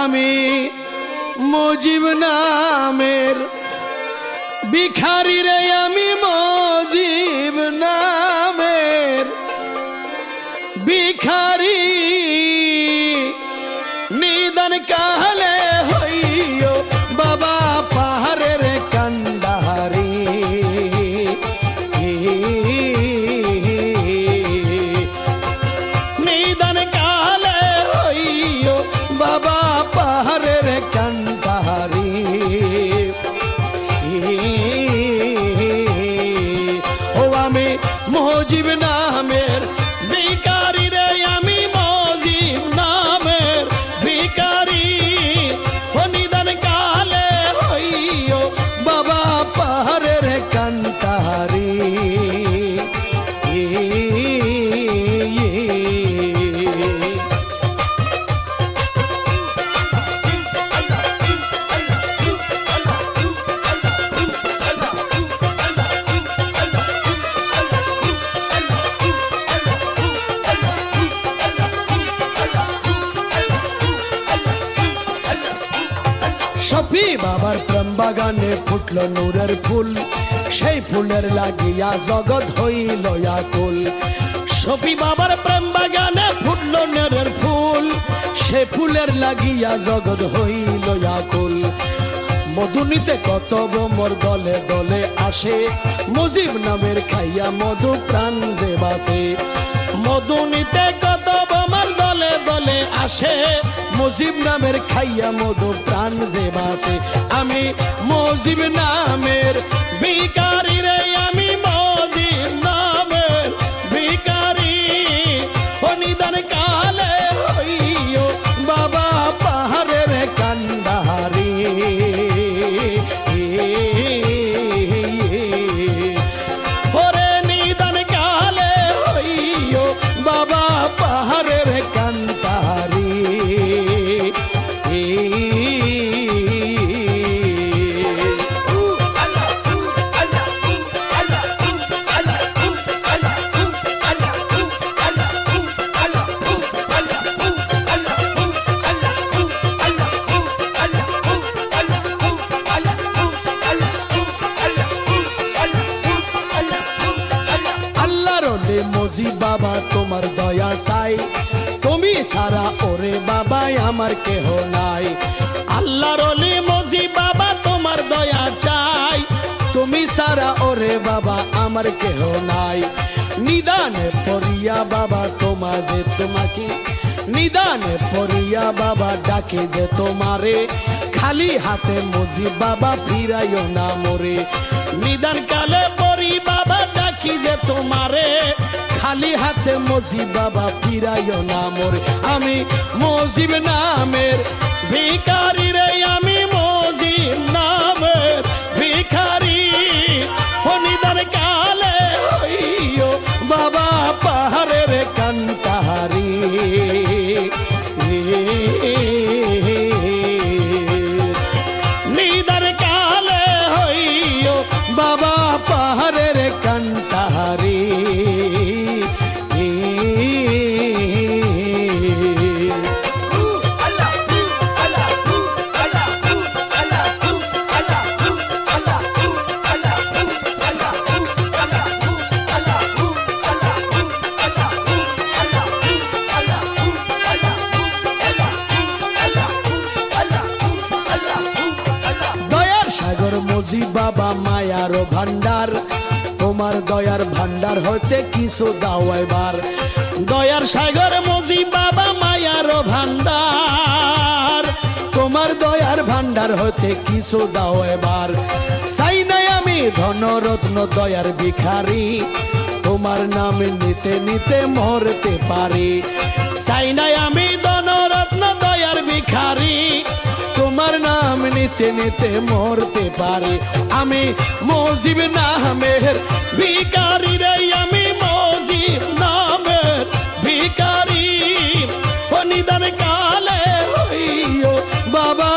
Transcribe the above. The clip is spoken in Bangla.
আমি মুজিব নামের ভিখারি রে, আমি মুজিব নামের ভিখারি। নিদান কালে হইও বাবা পাহাড়ের কান্ডারি। নিদান কালে হইও বাবা পাহাড়ের কান্ডারি। ও আমি মুজিব নামের ভিখারি রে, আমি মুজিব নামের ভিখারি। ও নিদান কালে হইও বাবা পাহাড়ের কান্ডারি। শফি বাবার প্রেম বাগানে ফুটলো নূরের ফুল, সেই ফুলের লাগিয়া জগৎ হইল আকুল। শফি বাবার প্রেম বাগানে ফুটলো নূরের ফুল, সেই ফুলের লাগিয়া জগৎ হইল আকুল। মধুনিতে কত মোর দলে দলে আসে, মুজিব নামের খাইয়া মধু প্রাণ যে বাসে। মধুনিতে কত মোর দলে দলে আসে, মুজিব নামের খাইয়া মধু প্রাণ যে বাসে। আমি মুজিব নামের ভিখারি রে, আমি মুজিব নামের ভিখারি। ও নিদান কালে হইও বাবা পাহাড়ের কান্ডারি। ওরে নিদান কালে হইও বাবা পাহাড়ের কান্ডারি। মুজিব বাবা তোমার দয়া চাই, তুমি ছাড়া ওরে বাবা আমার কেহ নাই। আল্লাহর ওলি মুজিব বাবা তোমার দয়া চাই, তুমি ছাড়া ওরে বাবা আমার কেহ নাই। নিদানে পড়িয়া বাবা তোমা যে তোমাকে, নিদানে পড়িয়া বাবা ডাকে যে তোমারে। খালি হাতে মুজিব বাবা ফিরাইও না মোরে। নিদান কালে পড়ি বাবা ডাকি যে তোমারে, খালি হাতে মুজিব বাবা ফিরাইও না মোরে। আমি মুজিব নামের ভিখারি রে, আমি মুজিব নামের ভিখারি। ও নিদান কালে হইও বাবা পাহাড়ের কান্ডারি। নিদান কালে হইও বাবা পাহাড়ের কান্ডারি। মুজিব বাবা মায়ার ভান্ডার, তোমার দয়ার ভান্ডার হইতে কিছু দাও এবার। দয়ার সাগর মুজিব বাবা মায়ার ভান্ডার, তোমার দয়ার ভান্ডার হইতে কিছু দাও এবার। চাই নাই আমি ধনরত্ন দয়ার ভিখারি, তোমার নাম নিতে নিতে মরতে পারি। চাই নাই আমি ধনরত্ন দয়ার ভিখারি, তোমার নাম নিতে নিতে মরতে পারি। আমি মুজিব নামের ভিখারি রে, আমি মুজিব নামের ভিখারি। ও নিদান কালে হইও বাবা